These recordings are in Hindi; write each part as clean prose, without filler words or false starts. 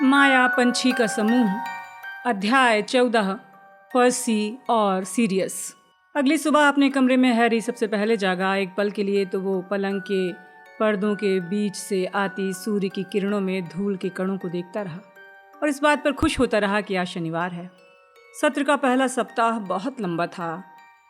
माया पंछी का समूह। अध्याय 14। पर्सी और सीरियस। अगली सुबह अपने कमरे में हैरी सबसे पहले जागा। एक पल के लिए तो वो पलंग के पर्दों के बीच से आती सूर्य की किरणों में धूल के कणों को देखता रहा और इस बात पर खुश होता रहा कि आज शनिवार है। सत्र का पहला सप्ताह बहुत लंबा था,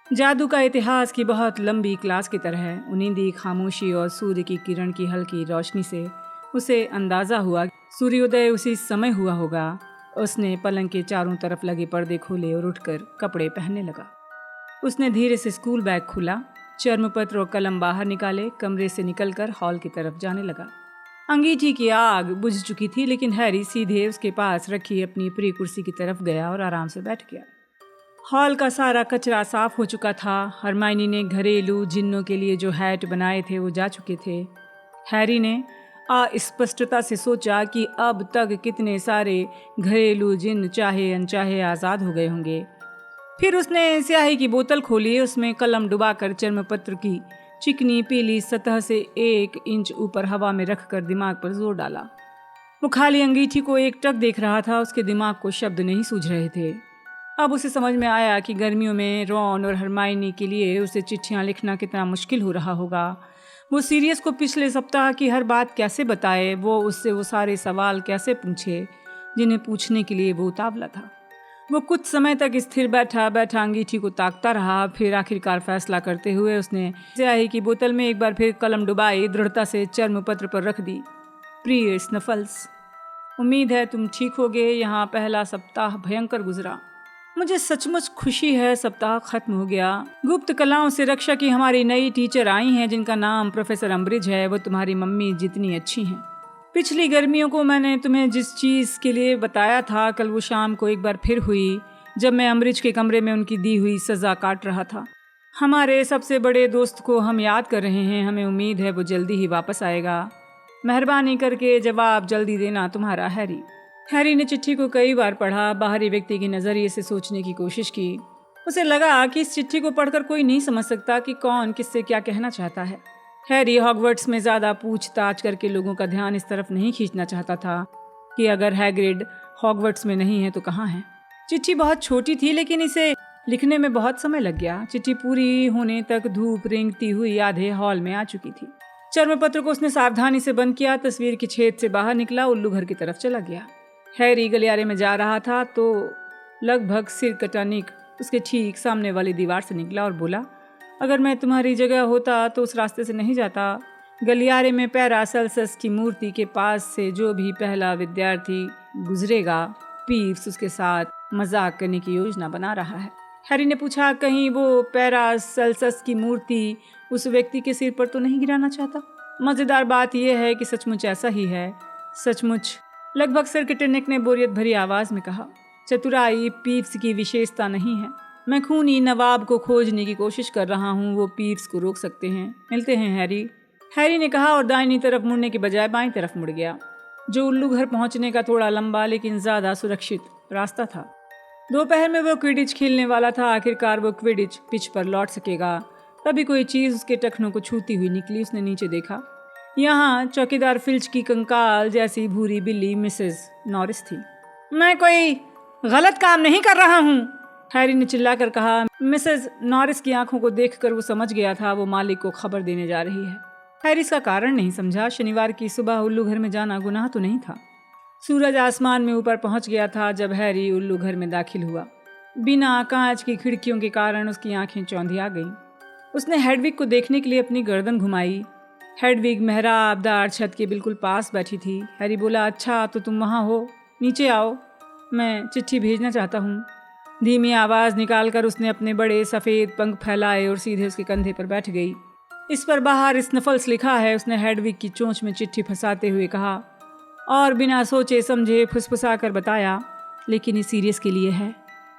जादू का इतिहास की बहुत लंबी क्लास की तरह। उन्नीदी खामोशी और सूर्य की किरण की हल्की रोशनी से उसे अंदाजा हुआ सूर्योदय उसी समय हुआ होगा। उसने पलंग के चारों तरफ लगे पर्दे खोले और उठकर कपड़े पहनने लगा। उसने धीरे से स्कूल बैग खोला, चर्मपत्र और कलम बाहर निकाले, कमरे से निकलकर हॉल की तरफ जाने लगा। अंगीठी की आग बुझ चुकी थी, लेकिन हैरी सीधे उसके पास रखी अपनी प्रिय कुर्सी की तरफ गया और आराम से बैठ गया। हॉल का सारा कचरा साफ हो चुका था। हरमाइनी ने घरेलू जिन्नों के लिए जो हैट बनाए थे वो जा चुके थे। हैरी ने अस्पष्टता से सोचा कि अब तक कितने सारे घरेलू जिन्न चाहे अनचाहे आज़ाद हो गए होंगे। फिर उसने स्याही की बोतल खोली, उसमें कलम डुबाकर चर्मपत्र की चिकनी पीली सतह से 1 इंच ऊपर हवा में रखकर दिमाग पर जोर डाला। वो खाली अंगीठी को एकटक देख रहा था। उसके दिमाग को शब्द नहीं सूझ रहे थे। अब उसे समझ में आया कि गर्मियों में रॉन और हरमाइनी के लिए उसे चिट्ठियां लिखना कितना मुश्किल हो रहा होगा। वो सीरियस को पिछले सप्ताह की हर बात कैसे बताए, वो उससे वो सारे सवाल कैसे पूछे जिन्हें पूछने के लिए वो उतावला था। वो कुछ समय तक स्थिर बैठा बैठा अंगीठी को ताकता रहा। फिर आखिरकार फैसला करते हुए उसने स्याही की बोतल में एक बार फिर कलम डुबाई, दृढ़ता से चर्मपत्र पर रख दी। प्रिय स्नफल्स, उम्मीद है तुम ठीक होगे। यहाँ पहला सप्ताह भयंकर गुजरा। मुझे सचमुच खुशी है सप्ताह खत्म हो गया। गुप्त कलाओं से रक्षा की हमारी नई टीचर आई हैं जिनका नाम प्रोफेसर अम्ब्रिज है। वो तुम्हारी मम्मी जितनी अच्छी हैं। पिछली गर्मियों को मैंने तुम्हें जिस चीज़ के लिए बताया था, कल वो शाम को एक बार फिर हुई जब मैं अम्ब्रिज के कमरे में उनकी दी हुई सज़ा काट रहा था। हमारे सबसे बड़े दोस्त को हम याद कर रहे हैं। हमें उम्मीद है वो जल्दी ही वापस आएगा। मेहरबानी करके जवाब जल्दी देना, तुम्हारा हैरी। हैरी ने चिट्ठी को कई बार पढ़ा, बाहरी व्यक्ति के नज़रिए से सोचने की कोशिश की। उसे लगा कि इस चिट्ठी को पढ़कर कोई नहीं समझ सकता कि कौन किससे क्या कहना चाहता है। हैरी हॉगवर्ट्स में ज़्यादा पूछताछ करके लोगों का ध्यान इस तरफ नहीं खींचना चाहता था कि अगर हैग्रिड हॉगवर्ट्स में नहीं है तो कहाँ है। चिट्ठी बहुत छोटी थी, लेकिन इसे लिखने में बहुत समय लग गया। चिट्ठी पूरी होने तक धूप रेंगती हुई आधे हॉल में आ चुकी थी। चर्मपत्र को उसने सावधानी से बंद किया, तस्वीर के छेद से बाहर निकला, उल्लू घर की तरफ चला गया। हैरी गलियारे में जा रहा था तो लगभग सिर कटानिक उसके ठीक सामने वाली दीवार से निकला और बोला, अगर मैं तुम्हारी जगह होता तो उस रास्ते से नहीं जाता। गलियारे में पैरासेल्सस की मूर्ति के पास से जो भी पहला विद्यार्थी गुजरेगा, पीव्स उसके साथ मजाक करने की योजना बना रहा है। हैरी ने पूछा, कहीं वो पैरासेल्सस की मूर्ति उस व्यक्ति के सिर पर तो नहीं गिराना चाहता? मज़ेदार बात यह है कि सचमुच ऐसा ही है। सचमुच, लगभग सर्किटनिक ने बोरियत भरी आवाज में कहा। चतुराई पीव्स की विशेषता नहीं है। मैं खूनी नवाब को खोजने की कोशिश कर रहा हूँ। वो पीव्स को रोक सकते हैं। मिलते हैं हैरी। हैरी ने कहा और दाहिनी तरफ मुड़ने के बजाय बाईं तरफ मुड़ गया, जो उल्लू घर पहुंचने का थोड़ा लंबा लेकिन ज्यादा सुरक्षित रास्ता था। दोपहर में वो क्विडिच खेलने वाला था। आखिरकार वो क्विडिच पिच पर लौट सकेगा। तभी कोई चीज उसके टखनों को छूती हुई निकली। उसने नीचे देखा। यहाँ चौकीदार फिल्च की कंकाल जैसी भूरी बिल्ली मिसेस नॉरिस थी। मैं कोई गलत काम नहीं कर रहा हूँ, हैरी ने चिल्लाकर कहा। मिसेस नॉरिस की आंखों को देखकर वो समझ गया था वो मालिक को खबर देने जा रही है। हैरी इसका कारण नहीं समझा। शनिवार की सुबह उल्लू घर में जाना गुनाह तो नहीं था। सूरज आसमान में ऊपर पहुंच गया था जब हैरी उल्लू घर में दाखिल हुआ। बिना कांच की खिड़कियों के कारण उसकी आंखें चौंधिया गईं। उसने हेडविग को देखने के लिए अपनी गर्दन घुमाई। हेडविग मेहराबदार छत के बिल्कुल पास बैठी थी। हैरी बोला, अच्छा तो तुम वहाँ हो, नीचे आओ, मैं चिट्ठी भेजना चाहता हूँ। धीमी आवाज़ निकालकर उसने अपने बड़े सफ़ेद पंख फैलाए और सीधे उसके कंधे पर बैठ गई। इस पर बाहर स्नफल्स लिखा है, उसने हेडविग की चोंच में चिट्ठी फंसाते हुए कहा और बिना सोचे समझे फुसफुसा कर बताया, लेकिन ये सीरियस के लिए है,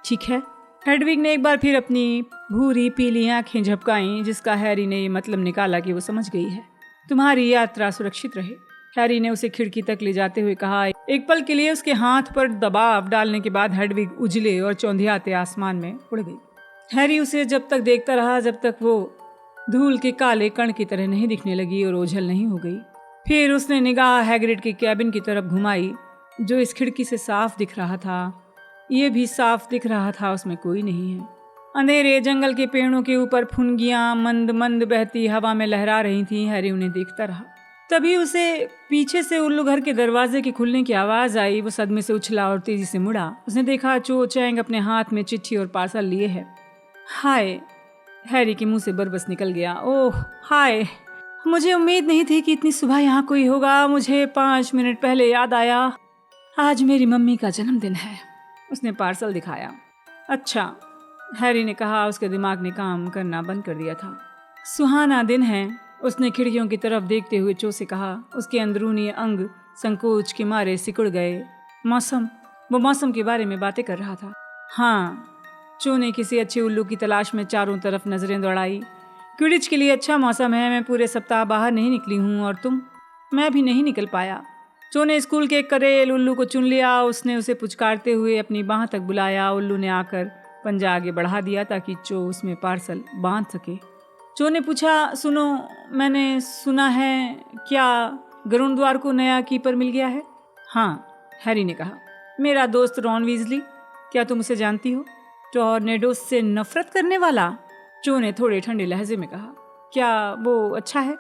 ठीक है? हेडविग ने एक बार फिर अपनी भूरी पीली आंखें झपकाईं, जिसका हैरी ने ये मतलब निकाला कि वो समझ गई है। तुम्हारी यात्रा सुरक्षित रहे, हैरी ने उसे खिड़की तक ले जाते हुए कहा। एक पल के लिए उसके हाथ पर दबाव डालने के बाद हेडविग उजले और चौंधियाते आसमान में उड़ गई। हैरी उसे जब तक देखता रहा जब तक वो धूल के काले कण की तरह नहीं दिखने लगी और ओझल नहीं हो गई। फिर उसने निगाह हैग्रिड के कैबिन की तरफ घुमाई। जो इस खिड़की से साफ दिख रहा था, ये भी साफ दिख रहा था उसमें कोई नहीं है। अंधेरे जंगल के पेड़ों के ऊपर फुनगियां मंद मंद बहती हवा में लहरा रही थीं। हैरी उन्हें देखता रहा। तभी उसे पीछे से उल्लू घर के दरवाजे के खुलने की आवाज़ आई। वो सदमे से उछला और तेजी से मुड़ा। उसने देखा चो चैंग अपने हाथ में चिट्ठी और पार्सल लिए है। हाय, हैरी के मुंह से बरबस निकल गया। ओह हाय, मुझे उम्मीद नहीं थी कि इतनी सुबह यहाँ कोई होगा। मुझे 5 मिनट पहले याद आया, आज मेरी मम्मी का जन्मदिन है। उसने पार्सल दिखाया। अच्छा, हैरी ने कहा। उसके दिमाग ने काम करना बंद कर दिया था। सुहाना दिन है, उसने खिड़कियों की तरफ देखते हुए चो से कहा। उसके अंदरूनी अंग संकोच के मारे सिकुड़ गए। मौसम, वो मौसम के बारे में बातें कर रहा था। हाँ, चो ने किसी अच्छे उल्लू की तलाश में चारों तरफ नजरें दौड़ाई। क्विडिच के लिए अच्छा मौसम है। मैं पूरे सप्ताह बाहर नहीं निकली हूँ और तुम? मैं भी नहीं निकल पाया। चो ने स्कूल के करेल उल्लू को चुन लिया। उसने उसे पुचकारते हुए अपनी बाह तक बुलाया। उल्लू ने आकर पंजा आगे बढ़ा दिया ताकि चो उसमें पार्सल बांध सके। चो ने पूछा, सुनो, मैंने सुना है क्या गरुड़ द्वार को नया कीपर मिल गया है? हाँ, हैरी ने कहा। मेरा दोस्त रॉन वीजली, क्या तुम उसे जानती हो? टॉर्नेडो से नफरत करने वाला? चो ने थोड़े ठंडे लहजे में कहा। क्या वो अच्छा है?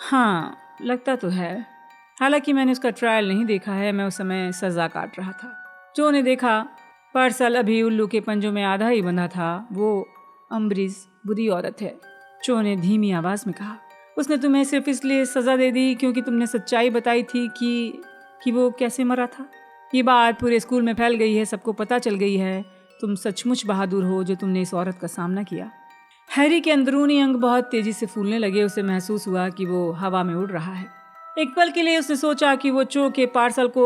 हाँ, लगता तो है। हालांकि मैंने उसका ट्रायल नहीं देखा है। मैं उस समय सजा काट रहा था। चो ने देखा पार्सल अभी उल्लू के पंजों में आधा ही बंधा था। वो अम्ब्रिज बुरी औरत है, चो ने धीमी आवाज में कहा। उसने तुम्हें सिर्फ इसलिए सजा दे दी क्योंकि तुमने सच्चाई बताई थी कि वो कैसे मरा था। ये बात पूरे स्कूल में फैल गई है, सबको पता चल गई है। तुम सचमुच बहादुर हो जो तुमने इस औरत का सामना किया। हैरी के अंदरूनी अंग बहुत तेजी से फूलने लगे। उसे महसूस हुआ कि वो हवा में उड़ रहा है। एक पल के लिए उसने सोचा कि वो चो के पार्सल को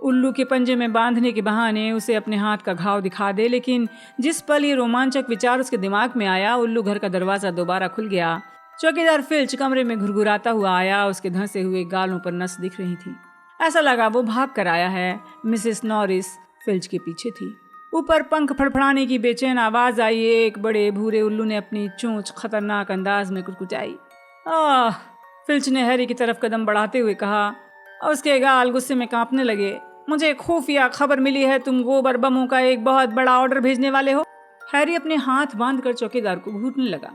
उल्लू के पंजे में बांधने के बहाने उसे अपने हाथ का घाव दिखा दे, लेकिन जिस पल ये रोमांचक विचार उसके दिमाग में आया, उल्लू घर का दरवाजा दोबारा खुल गया। चौकीदार फिल्च कमरे में घुरघुराता हुआ आया। उसके धंसे हुए गालों पर नस दिख रही थी। ऐसा लगा वो भाग कर आया है। मिसेस नॉरिस फिल्च के पीछे थी। ऊपर पंख फड़फड़ाने की बेचैन आवाज आई। एक बड़े भूरे उल्लू ने अपनी चोंच खतरनाक अंदाज में कुटकुटाई। आह, फिल्च ने हैरी की तरफ कदम बढ़ाते हुए कहा और उसके गाल गुस्से में कांपने लगे। मुझे खुफिया खबर मिली है, तुम गोबर बमों का एक बहुत बड़ा ऑर्डर भेजने वाले हो। हैरी अपने हाथ बांधकर चौकीदार को घूरने लगा।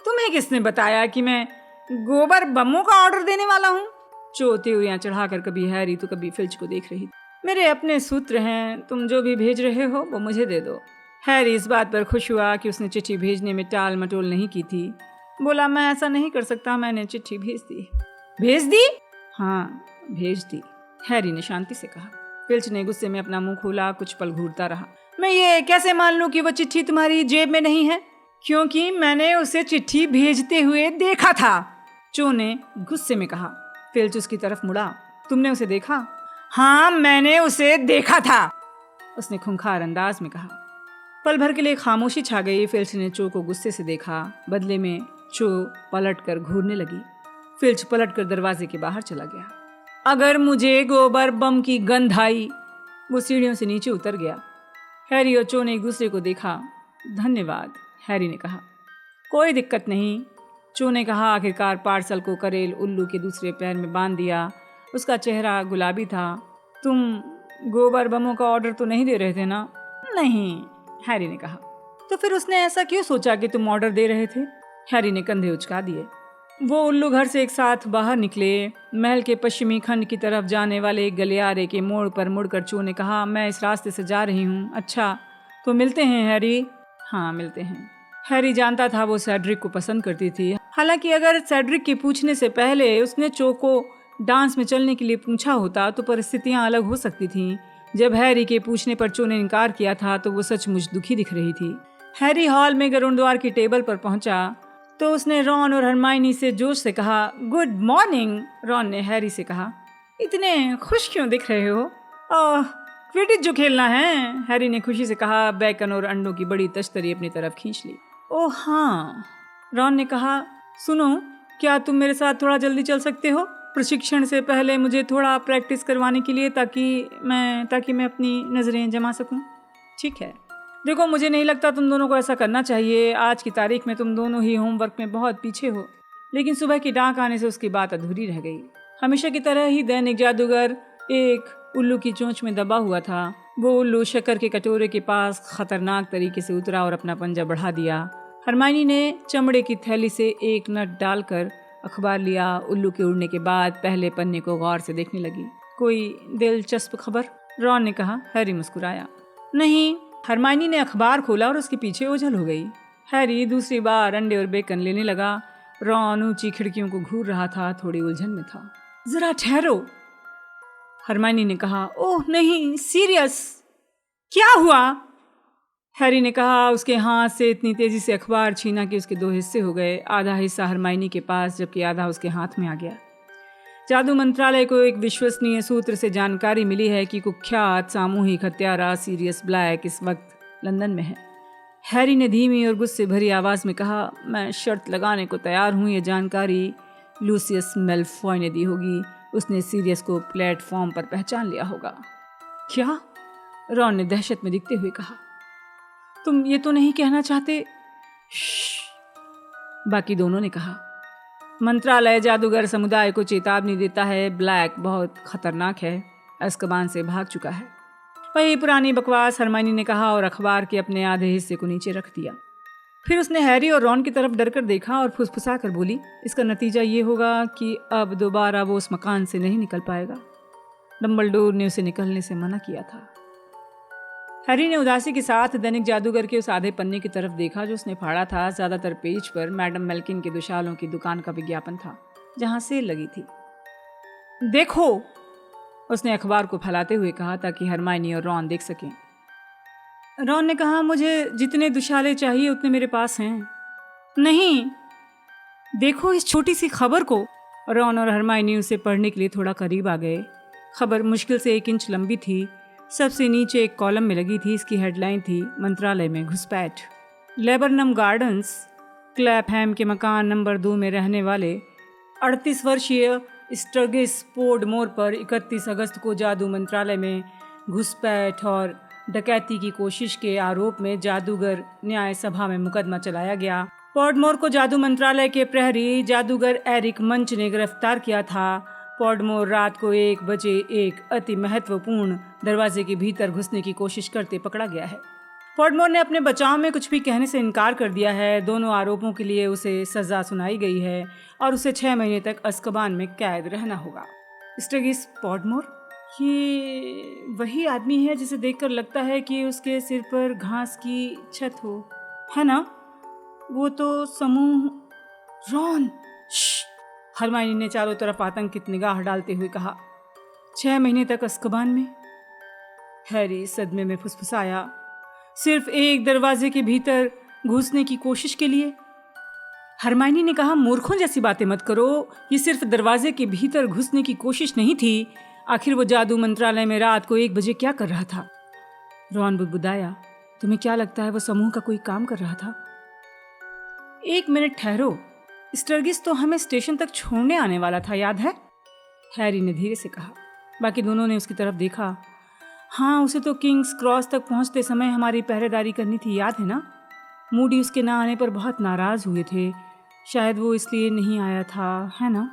तुम्हें किसने बताया कि मैं गोबर बमों का ऑर्डर देने वाला हूँ? चो त्योरियां चढ़ाकर कभी हैरी तो कभी फिल्च को देख रही। मेरे अपने सूत्र हैं, तुम जो भी भेज रहे हो वो मुझे दे दो। हैरी इस बात पर खुश हुआ कि उसने चिट्ठी भेजने में टाल मटोल नहीं की थी। बोला, मैं ऐसा नहीं कर सकता, मैंने चिट्ठी भेज दी। भेज दी? हाँ, भेज दी, हैरी ने शांति से कहा। फिल्च ने गुस्से में अपना मुंह खोला। कुछ पल घूरता रहा। मैं ये कैसे मान लूं कि वो चिट्ठी तुम्हारी जेब में नहीं है? क्योंकि मैंने उसे चिट्ठी भेजते हुए देखा था, चो ने गुस्से में कहा। फिल्च उसकी तरफ मुड़ा। तुमने उसे देखा? हाँ, मैंने उसे देखा था, उसने खूंखार अंदाज में कहा। पल भर के लिए खामोशी छा गई। फिल्च ने चो को गुस्से से देखा। बदले में चो पलट कर घूरने लगी। फिल्च पलट कर दरवाजे के बाहर चला गया। अगर मुझे गोबर बम की गंध आई। वो सीढ़ियों से नीचे उतर गया। हैरी और चो ने एक दूसरे को देखा। धन्यवाद, हैरी ने कहा। कोई दिक्कत नहीं, चो ने कहा। आखिरकार पार्सल को करेल उल्लू के दूसरे पैर में बांध दिया। उसका चेहरा गुलाबी था। तुम गोबर बमों का ऑर्डर तो नहीं दे रहे थे ना? नहीं, हैरी ने कहा। तो फिर उसने ऐसा क्यों सोचा कि तुम ऑर्डर दे रहे थे? हैरी ने कंधे उचका दिए। वो उल्लू घर से एक साथ बाहर निकले। महल के पश्चिमी खंड की तरफ जाने वाले एक गलियारे के मोड़ पर मुड़कर चो ने कहा, मैं इस रास्ते से जा रही हूँ। अच्छा, तो मिलते हैं हैरी। हाँ, मिलते हैं। हैरी जानता था वो सेड्रिक को पसंद करती थी। हालांकि अगर सेड्रिक के पूछने से पहले उसने चो को डांस में चलने के लिए पूछा होता तो परिस्थितियां अलग हो सकती थीं। जब हैरी के पूछने पर चो ने इनकार किया था तो वो सचमुच दुखी दिख रही थी। हैरी हॉल में गरुड़ द्वार की टेबल पर पहुंचा तो उसने रॉन और हरमाइनी से जोश से कहा, गुड मॉर्निंग। रॉन ने हैरी से कहा, इतने खुश क्यों दिख रहे हो? क्विडिच जो खेलना है, हैरी ने खुशी से कहा। बेकन और अंडों की बड़ी तश्तरी अपनी तरफ खींच ली। ओह हाँ, रॉन ने कहा। सुनो, क्या तुम मेरे साथ थोड़ा जल्दी चल सकते हो? प्रशिक्षण से पहले मुझे थोड़ा प्रैक्टिस करवाने के लिए, ताकि मैं अपनी नज़रें जमा सकूं। ठीक है। देखो, मुझे नहीं लगता तुम दोनों को ऐसा करना चाहिए। आज की तारीख में तुम दोनों ही होमवर्क में बहुत पीछे हो। लेकिन सुबह की डाक आने से उसकी बात अधूरी रह गई। हमेशा की तरह ही दैनिक जादूगर एक उल्लू की चोंच में दबा हुआ था। वो उल्लू शक्कर के कटोरे के पास खतरनाक तरीके से उतरा और अपना पंजा बढ़ा दिया। हरमाइनी ने चमड़े की थैली से एक नट डालकर अखबार लिया। उल्लू के उड़ने के बाद पहले पन्ने को गौर से देखने लगी। कोई दिलचस्प खबर? रॉन ने कहा। हैरी मुस्कुराया। नहीं। हरमाइनी ने अखबार खोला और उसके पीछे ओझल हो गई। हैरी दूसरी बार अंडे और बेकन लेने लगा। रॉन ऊंची खिड़कियों को घूर रहा था, थोड़ी उलझन में था। जरा ठहरो, हरमाइनी ने कहा। ओह नहीं, सीरियस, क्या हुआ? हैरी ने कहा। उसके हाथ से इतनी तेजी से अखबार छीना कि उसके दो हिस्से हो गए। आधा हिस्सा हरमाइनी के पास जबकि आधा उसके हाथ में आ गया। जादू मंत्रालय को एक विश्वसनीय सूत्र से जानकारी मिली है कि कुख्यात सामूहिक हत्यारा सीरियस ब्लैक इस वक्त लंदन में है। हैरी ने धीमी और गुस्से भरी आवाज में कहा। मैं शर्त लगाने को तैयार हूँ, ये जानकारी लूसियस मेलफॉय ने दी होगी। उसने सीरियस को प्लेटफॉर्म पर पहचान लिया होगा। क्या? रॉन ने दहशत में दिखते हुए कहा। तुम ये तो नहीं कहना चाहते? बाकी दोनों ने कहा। मंत्रालय जादूगर समुदाय को चेतावनी देता है, ब्लैक बहुत खतरनाक है, अज़्काबान से भाग चुका है। वही पुरानी बकवास, हरमाइनी ने कहा और अखबार के अपने आधे हिस्से को नीचे रख दिया। फिर उसने हैरी और रॉन की तरफ डरकर देखा और फुसफुसा कर बोली, इसका नतीजा ये होगा कि अब दोबारा वो उस मकान से नहीं निकल पाएगा। डम्बलडोर ने उसे निकलने से मना किया था। हैरी ने उदासी के साथ दैनिक जादूगर के उस आधे पन्ने की तरफ देखा जो उसने फाड़ा था। ज्यादातर पेज पर मैडम मेल्किन के दुशालों की दुकान का विज्ञापन था जहां सेल लगी थी। देखो, उसने अखबार को फैलाते हुए कहा ताकि हरमाइनी और रॉन देख सकें। रॉन ने कहा, मुझे जितने दुशाले चाहिए उतने मेरे पास हैं। नहीं, देखो इस छोटी सी खबर को। रॉन और हरमाइनी उसे पढ़ने के लिए थोड़ा करीब आ गए। खबर मुश्किल से 1 इंच लंबी थी। सबसे नीचे एक कॉलम में लगी थी। इसकी हेडलाइन थी, मंत्रालय में घुसपैठ। लेबरनम गार्डन्स क्लैपहैम के मकान नंबर 2 में रहने वाले 38 वर्षीय स्टर्गिस पोर्डमोर पर 31 अगस्त को जादू मंत्रालय में घुसपैठ और डकैती की कोशिश के आरोप में जादूगर न्याय सभा में मुकदमा चलाया गया। पोर्डमोर को जादू मंत्रालय के प्रहरी जादूगर एरिक मंच ने गिरफ्तार किया था। पोर्डमोर रात को 1 बजे एक अति महत्वपूर्ण दरवाजे के भीतर घुसने की कोशिश करते पकड़ा गया है। पोर्डमोर ने अपने बचाव में कुछ भी कहने से इनकार कर दिया है। दोनों आरोपों के लिए उसे सजा सुनाई गई है और उसे 6 महीने तक अज़्काबान में कैद रहना होगा। स्टर्गिस पोर्डमोर, ये वही आदमी है जिसे देखकर लगता है कि उसके सिर पर घास की छत हो, है ना? वो तो समूह। रॉन, हरमाइनी ने चारों तरफ आतंकित निगाह डालते हुए कहा। 6 महीने तक अज़्काबान में? हैरी सदमे में फुसफुसाया। सिर्फ एक दरवाजे के भीतर घुसने की कोशिश के लिए? हरमाइनी ने कहा, मूर्खों जैसी बातें मत करो। ये सिर्फ दरवाजे के भीतर घुसने की कोशिश नहीं थी। आखिर वो जादू मंत्रालय में रात को 1 बजे क्या कर रहा था? रॉन बुदबुदाया। तुम्हें क्या लगता है वो समूह का कोई काम कर रहा था? 1 मिनट ठहरो, स्टर्गिस तो हमें स्टेशन तक छोड़ने आने वाला था, याद है? हैरी ने धीरे से कहा। बाकी दोनों ने उसकी तरफ देखा। हाँ, उसे तो किंग्स क्रॉस तक पहुंचते समय हमारी पहरेदारी करनी थी, याद है ना? मूडी उसके ना आने पर बहुत नाराज हुए थे। शायद वो इसलिए नहीं आया था, है ना?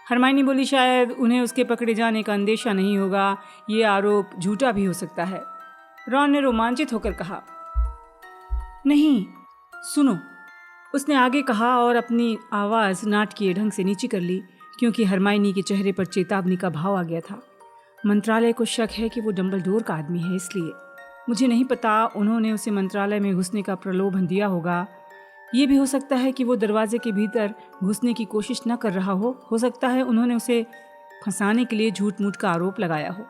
हरमाइनी बोली, शायद उन्हें उसके पकड़े जाने का अंदेशा नहीं होगा। ये आरोप झूठा भी हो सकता है। रॉन ने रोमांचित होकर कहा। नहीं, सुनो, उसने आगे कहा और अपनी आवाज़ नाटकीय ढंग से नीची कर ली क्योंकि हरमाइनी के चेहरे पर चेतावनी का भाव आ गया था। मंत्रालय को शक है कि वो डम्बलडोर का आदमी है, इसलिए मुझे नहीं पता उन्होंने उसे मंत्रालय में घुसने का प्रलोभन दिया होगा। ये भी हो सकता है कि वो दरवाजे के भीतर घुसने की कोशिश न कर रहा हो सकता है उन्होंने उसे फंसाने के लिए झूठ मूठ का आरोप लगाया हो।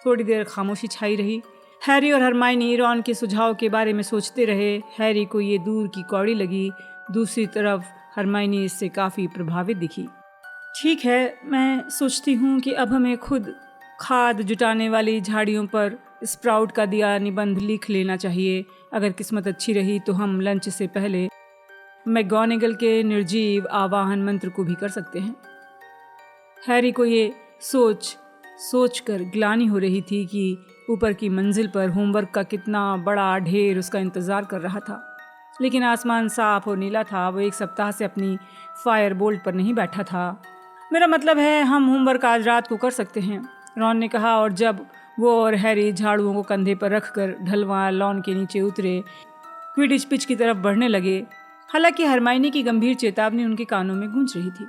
थोड़ी देर खामोशी छाई रही। हैरी और हरमाइनी रॉन के सुझाव के बारे में सोचते रहे। हैरी को ये दूर की कौड़ी लगी। दूसरी तरफ हरमाइनी इससे काफ़ी प्रभावित दिखी। ठीक है, मैं सोचती हूँ कि अब हमें खुद खाद जुटाने वाली झाड़ियों पर स्प्राउट का दिया निबंध लिख लेना चाहिए। अगर किस्मत अच्छी रही तो हम लंच से पहले मैगोनेगल के निर्जीव आवाहन मंत्र को भी कर सकते हैं। हैरी को ये सोच कर ग्लानि हो रही थी कि ऊपर की मंजिल पर होमवर्क का कितना बड़ा ढेर उसका इंतज़ार कर रहा था। लेकिन आसमान साफ और नीला था। वो 1 सप्ताह से अपनी फायर बोल्ट पर नहीं बैठा था। मेरा मतलब है हम होमवर्क आज रात को कर सकते हैं। रॉन ने कहा, और जब वो और हैरी झाड़ुओं को कंधे पर रखकर ढलवां लॉन के नीचे उतरे, क्विडिच पिच की तरफ बढ़ने लगे। हालांकि हरमाइनी की गंभीर चेतावनी उनके कानों में गूंज रही थी।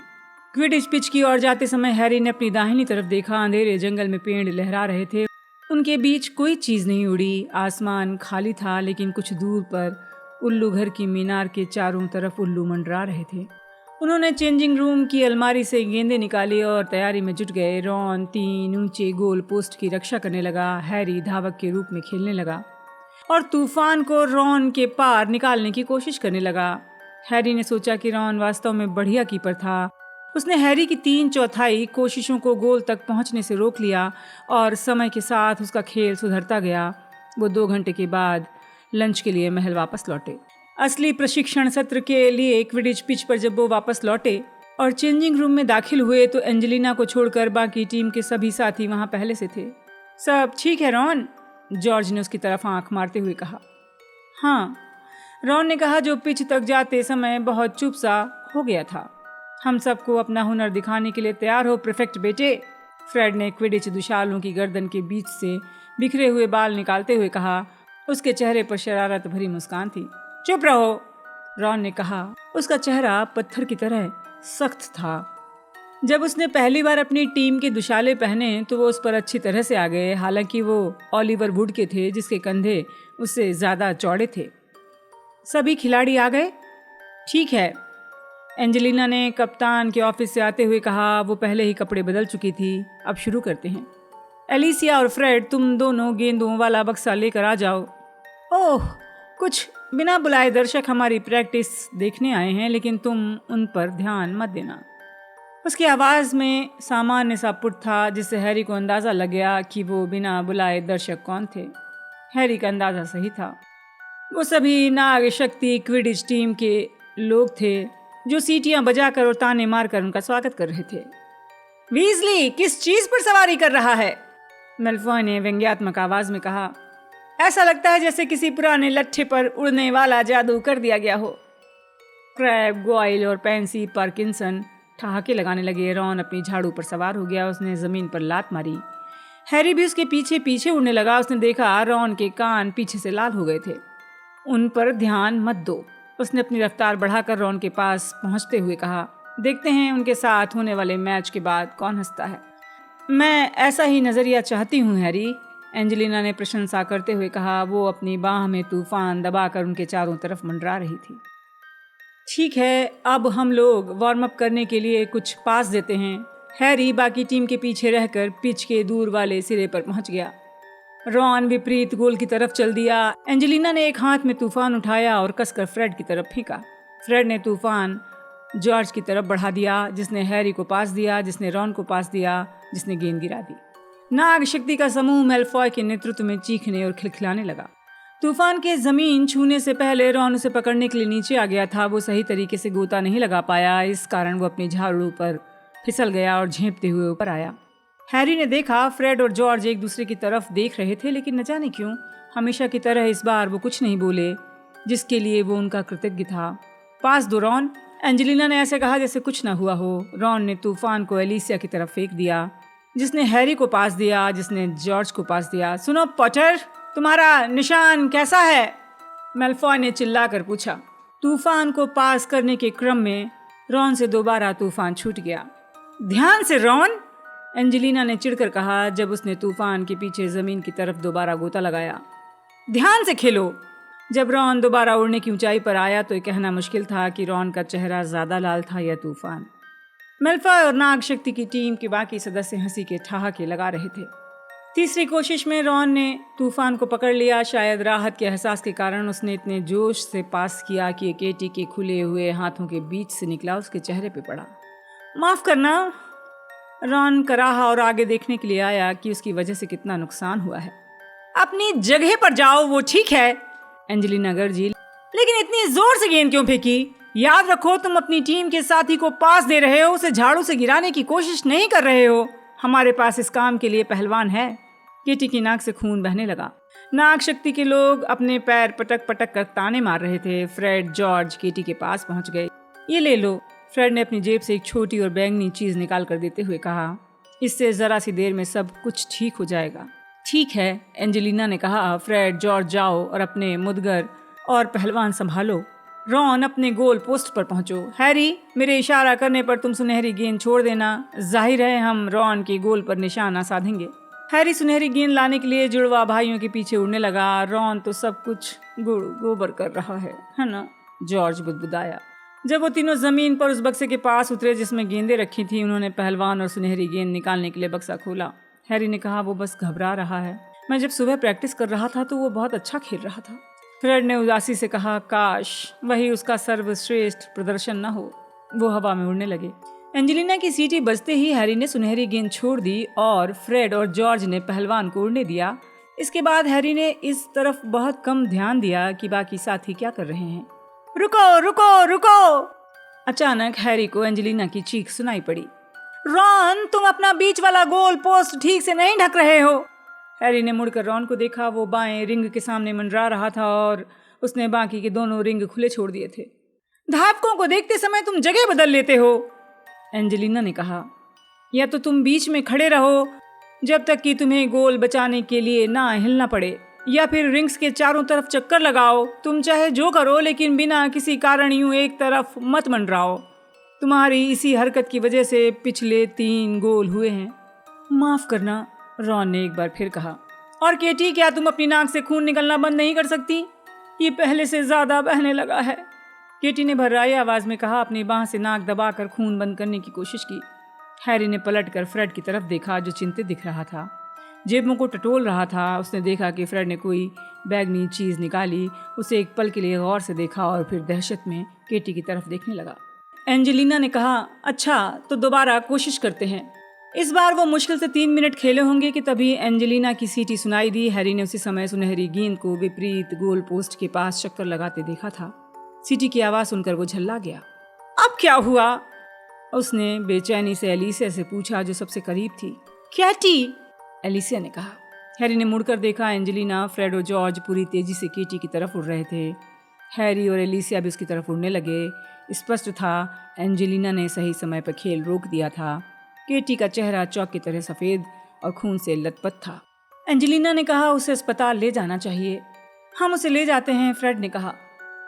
क्विडिच पिच की ओर जाते समय हैरी ने अपनी दाहिनी तरफ देखा। अंधेरे जंगल में पेड़ लहरा रहे थे, उनके बीच कोई चीज नहीं उड़ी। आसमान खाली था, लेकिन कुछ दूर पर उल्लू घर की मीनार के चारों तरफ उल्लू मंडरा रहे थे। उन्होंने चेंजिंग रूम की अलमारी से गेंदें निकाली और तैयारी में जुट गए। रॉन 3 ऊंचे गोल पोस्ट की रक्षा करने लगा, हैरी धावक के रूप में खेलने लगा और तूफान को रॉन के पार निकालने की कोशिश करने लगा। हैरी ने सोचा कि रॉन वास्तव में बढ़िया कीपर था। उसने हैरी की 3/4 कोशिशों को गोल तक पहुंचने से रोक लिया और समय के साथ उसका खेल सुधरता गया। वो 2 घंटे के बाद लंच के लिए महल वापस लौटे। असली प्रशिक्षण सत्र के लिए क्विडिच पिच पर जब वो वापस लौटे और चेंजिंग रूम में दाखिल हुए तो एंजेलिना को छोड़कर बाकी टीम के सभी साथी वहां पहले से थे। सब ठीक है रॉन? जॉर्ज ने उसकी तरफ आंख मारते हुए कहा। हाँ, रॉन ने कहा, जो पिच तक जाते समय बहुत चुप सा हो गया था। हम सबको अपना हुनर दिखाने के लिए तैयार हो प्रीफेक्ट बेटे? फ्रेड ने क्विडिच दुशालों की गर्दन के बीच से बिखरे हुए बाल निकालते हुए कहा। उसके चेहरे पर शरारत भरी मुस्कान थी। चुप रहो, रॉन ने कहा। उसका चेहरा पत्थर की तरह सख्त था। जब उसने पहली बार अपनी टीम के दुशाले पहने तो वो उस पर अच्छी तरह से आ गए। हालांकि वो ओलिवर वुड के थे, जिसके कंधे उससे ज्यादा चौड़े थे। सभी खिलाड़ी आ गए? ठीक है, एंजेलिना ने कप्तान के ऑफिस से आते हुए कहा। वो पहले ही कपड़े बदल चुकी थी। अब शुरू करते हैं। एलिसिया और फ्रेड, तुम दोनों गेंदों वाला बक्सा लेकर आ जाओ। ओह, कुछ बिना बुलाए दर्शक हमारी प्रैक्टिस देखने आए हैं, लेकिन तुम उन पर ध्यान मत देना। उसकी आवाज में सामान्य सा पुट था, जिससे हैरी को अंदाजा लग गया कि वो बिना बुलाए दर्शक कौन थे। हैरी का अंदाजा सही था। वो सभी नाग शक्ति क्विडिच टीम के लोग थे, जो सीटियां बजाकर और ताने मारकर उनका स्वागत कर रहे थे। वीजली किस चीज पर सवारी कर रहा है? मेलफॉय ने व्यंग्यात्मक आवाज में कहा। ऐसा लगता है जैसे किसी पुराने लट्ठे पर उड़ने वाला जादू कर दिया गया हो। क्रैब, गोयल और पेंसी पार्किंसन ठहाके लगाने लगे। रॉन अपनी झाड़ू पर सवार हो गया। उसने जमीन पर लात मारी। हैरी भी उसके पीछे पीछे उड़ने लगा। उसने देखा रॉन के कान पीछे से लाल हो गए थे। उन पर ध्यान मत दो, उसने अपनी रफ्तार बढ़ाकर रॉन के पास पहुंचते हुए कहा। देखते हैं उनके साथ होने वाले मैच के बाद कौन हंसता है। मैं ऐसा ही नजरिया चाहती हूँ हैरी, एंजेलिना ने प्रशंसा करते हुए कहा। वो अपनी बाह में तूफान दबाकर उनके चारों तरफ मंडरा रही थी। ठीक है, अब हम लोग वार्म अप करने के लिए कुछ पास देते हैं। हैरी बाकी टीम के पीछे रहकर पिच के दूर वाले सिरे पर पहुंच गया। रॉन विपरीत गोल की तरफ चल दिया। एंजेलिना ने एक हाथ में तूफान उठाया और कसकर फ्रेड की तरफ फेंका। फ्रेड ने तूफान जॉर्ज की तरफ बढ़ा दिया, जिसने हैरी को पास दिया, जिसने रॉन को पास दिया, जिसने गेंद गिरा दी। नाग शक्ति का समूह मेलफॉय के नेतृत्व में चीखने और खिलखिलाने लगा। तूफान के जमीन छूने से पहले रॉन उसे पकड़ने के लिए नीचे आ गया था। वो सही तरीके से गोता नहीं लगा पाया, इस कारण वो अपनी झाड़ू पर फिसल गया और झेंपते हुए ऊपर आया। हैरी ने देखा फ्रेड और जॉर्ज एक दूसरे की तरफ देख रहे थे, लेकिन न जाने क्यों हमेशा की तरह इस बार वो कुछ नहीं बोले, जिसके लिए वो उनका कृतज्ञ था। पास दो रॉन, एंजेलिना ने ऐसे कहा जैसे कुछ न हुआ हो। रॉन ने तूफान को एलिसिया की तरफ फेंक दिया, जिसने हैरी को पास दिया, जिसने जॉर्ज को पास दिया। सुनो पॉटर, तुम्हारा निशान कैसा है? मेलफॉय ने चिल्लाकर पूछा। तूफान को पास करने के क्रम में रॉन से दोबारा तूफान छूट गया। ध्यान से रॉन, एंजेलिना ने चिढ़कर कहा जब उसने तूफान के पीछे जमीन की तरफ दोबारा गोता लगाया। ध्यान से खेलो। जब रॉन दोबारा उड़ने की ऊंचाई पर आया तो ये कहना मुश्किल था कि रॉन का चेहरा ज्यादा लाल था या तूफान। मेलफॉय और नाग शक्ति की टीम के बाकी सदस्य हंसी के ठहाके लगा रहे थे। तीसरी कोशिश में रॉन ने तूफान को पकड़ लिया। शायद राहत के एहसास के कारण उसने इतने जोश से पास किया कि केटी के खुले हुए हाथों के बीच से निकला उसके चेहरे पे पड़ा। माफ करना, रॉन कराहा और आगे देखने के लिए आया कि उसकी वजह से कितना नुकसान हुआ है। अपनी जगह पर जाओ, वो ठीक है, एंजेलिना गर्जी, लेकिन इतनी जोर से गेंद क्यों फेंकी? याद रखो तुम अपनी टीम के साथी को पास दे रहे हो, उसे झाड़ू से गिराने की कोशिश नहीं कर रहे हो। हमारे पास इस काम के लिए पहलवान है। केटी की नाक से खून बहने लगा। नाग शक्ति के लोग अपने पैर पटक पटक कर ताने मार रहे थे। फ्रेड, जॉर्ज केटी के पास पहुंच गए। ये ले लो, फ्रेड ने अपनी जेब से एक छोटी और बैंगनी चीज निकाल कर देते हुए कहा। इससे ज़रा सी देर में सब कुछ ठीक हो जाएगा। ठीक है, एंजेलिना ने कहा। फ्रेड, जॉर्ज जाओ और अपने मुदगर और पहलवान संभालो। रॉन, अपने गोल पोस्ट पर पहुंचो। हैरी, मेरे इशारा करने पर तुम सुनहरी गेंद छोड़ देना। जाहिर है हम रॉन के गोल पर निशाना साधेंगे। हैरी सुनहरी गेंद लाने के लिए जुड़वा भाइयों के पीछे उड़ने लगा। रॉन तो सब कुछ गुड़ गोबर कर रहा है ना? जॉर्ज बुदबुदाया। जब वो तीनों जमीन पर उस बक्से के पास उतरे जिसमें गेंदें रखी थी, उन्होंने पहलवान और सुनहरी गेंद निकालने के लिए बक्सा खोला। हैरी ने कहा, वो बस घबरा रहा है। मैं जब सुबह प्रैक्टिस कर रहा था तो वो बहुत अच्छा खेल रहा था। फ्रेड ने उदासी से कहा, काश वही उसका सर्वश्रेष्ठ प्रदर्शन न हो। वो हवा में उड़ने लगे। एंजेलिना की सीटी बजते ही हैरी ने सुनहरी गेंद छोड़ दी और फ्रेड और जॉर्ज ने पहलवान को उड़ने दिया। इसके बाद हैरी ने इस तरफ बहुत कम ध्यान दिया कि बाकी साथी क्या कर रहे हैं। रुको रुको रुको! अचानक हैरी को एंजेलिना की चीख सुनाई पड़ी। रॉन, तुम अपना बीच वाला गोल पोस्ट ठीक से नहीं ढक रहे हो। हैरी ने मुड़कर रॉन को देखा। वो बाएं रिंग के सामने मंडरा रहा था और उसने बाकी के दोनों रिंग खुले छोड़ दिए थे। धावकों को देखते समय तुम जगह बदल लेते हो, एंजेलिना ने कहा। या तो तुम बीच में खड़े रहो जब तक कि तुम्हें गोल बचाने के लिए ना हिलना पड़े, या फिर रिंग्स के चारों तरफ चक्कर लगाओ। तुम चाहे जो करो, लेकिन बिना किसी कारण यूं एक तरफ मत मंडराओ। तुम्हारी इसी हरकत की वजह से पिछले 3 गोल हुए हैं। माफ करना, रॉन ने एक बार फिर कहा। और केटी, क्या तुम अपनी नाक से खून निकलना बंद नहीं कर सकती? ये पहले से ज्यादा बहने लगा है, केटी ने भर्राई आवाज में कहा। अपनी बांह से नाक दबाकर खून बंद करने की कोशिश की। हैरी ने पलटकर फ्रेड की तरफ देखा, जो चिंतित दिख रहा था, जेबों को टटोल रहा था। उसने देखा कि फ्रेड ने कोई बैगनी चीज निकाली। उसे एक पल के लिए गौर से देखा और फिर दहशत में केटी की तरफ देखने लगा। एंजेलिना ने कहा, अच्छा तो दोबारा कोशिश करते हैं। इस बार वो मुश्किल से 3 मिनट खेले होंगे कि तभी एंजेलिना की सीटी सुनाई दी। हैरी ने उसी समय सुनहरी गेंद को विपरीत गोल पोस्ट के पास चक्कर लगाते देखा था। सीटी की आवाज सुनकर वो झल्ला गया। अब क्या हुआ? उसने बेचैनी से एलिसिया से पूछा, जो सबसे करीब थी। कैटी, एलिसिया ने कहा। हैरी ने मुड़कर देखा। एंजेलिना, फ्रेड और जॉर्ज पूरी तेजी से केटी की तरफ उड़ रहे थे। हैरी और एलिसिया भी उसकी तरफ उड़ने लगे। स्पष्ट था एंजेलिना ने सही समय पर खेल रोक दिया था। केटी का चेहरा चौक की तरह सफेद और खून से लथपथ था। एंजेलिना ने कहा, उसे अस्पताल ले जाना चाहिए। हम उसे ले जाते हैं, फ्रेड ने कहा।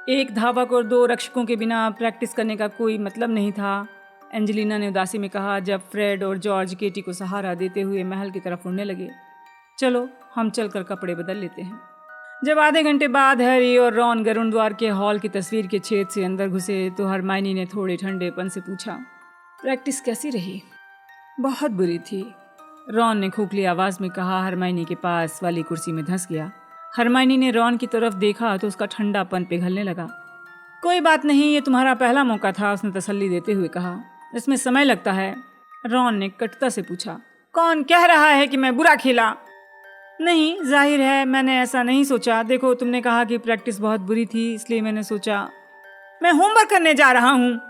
एक धावक और 2 रक्षकों के बिना प्रैक्टिस करने का कोई मतलब नहीं था, एंजेलिना ने उदासी में कहा, जब फ्रेड और जॉर्ज केटी को सहारा देते हुए महल की तरफ उड़ने लगे। चलो हम चलकर कपड़े बदल लेते हैं। जब आधे घंटे बाद हैरी और रॉन गरुड़ द्वार के हॉल की तस्वीर के छेद से अंदर घुसे तो हरमाइनी ने थोड़े ठंडेपन से पूछा, प्रैक्टिस कैसी रही? बहुत बुरी थी, रॉन ने खोखली आवाज में कहा। हरमाइनी के पास वाली कुर्सी में धंस गया। हरमाइनी ने रॉन की तरफ देखा तो उसका ठंडापन पिघलने लगा। कोई बात नहीं, ये तुम्हारा पहला मौका था, उसने तसल्ली देते हुए कहा। इसमें समय लगता है, रॉन ने कटुता से पूछा। कौन कह रहा है कि मैं बुरा खेला? नहीं, जाहिर है मैंने ऐसा नहीं सोचा। देखो, तुमने कहा कि प्रैक्टिस बहुत बुरी थी, इसलिए मैंने सोचा मैं होमवर्क करने जा रहा हूँ,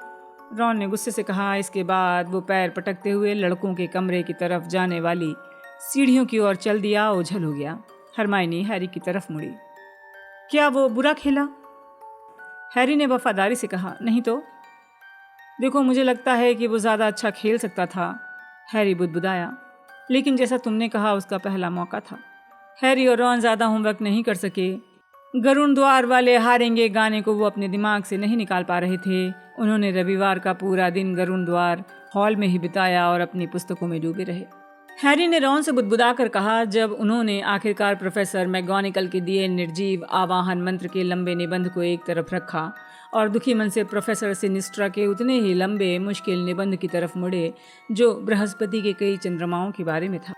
रॉन ने गुस्से से कहा। इसके बाद वो पैर पटकते हुए लड़कों के कमरे की तरफ जाने वाली सीढ़ियों की ओर चल दिया। ओझल हो गया। हरमाइनी हैरी की तरफ मुड़ी। क्या वो बुरा खेला? हैरी ने वफादारी से कहा। नहीं तो। देखो, मुझे लगता है कि वो ज़्यादा अच्छा खेल सकता था, हैरी बुदबुदाया। लेकिन जैसा तुमने कहा, उसका पहला मौका था। हैरी और रॉन ज़्यादा होमवर्क नहीं कर सके। गरुड़ द्वार वाले हारेंगे गाने को वो अपने दिमाग से नहीं निकाल पा रहे थे। उन्होंने रविवार का पूरा दिन गरुड़ द्वार हॉल में ही बिताया और अपनी पुस्तकों में डूबे रहे। हैरी ने रॉन से बुदबुदा कर कहा, जब उन्होंने आखिरकार प्रोफेसर मैगोनिकल के दिए निर्जीव आवाहन मंत्र के लंबे निबंध को एक तरफ रखा और दुखी मन से प्रोफेसर सिनिस्ट्रा के उतने ही लंबे मुश्किल निबंध की तरफ मुड़े जो बृहस्पति के कई चंद्रमाओं के बारे में था।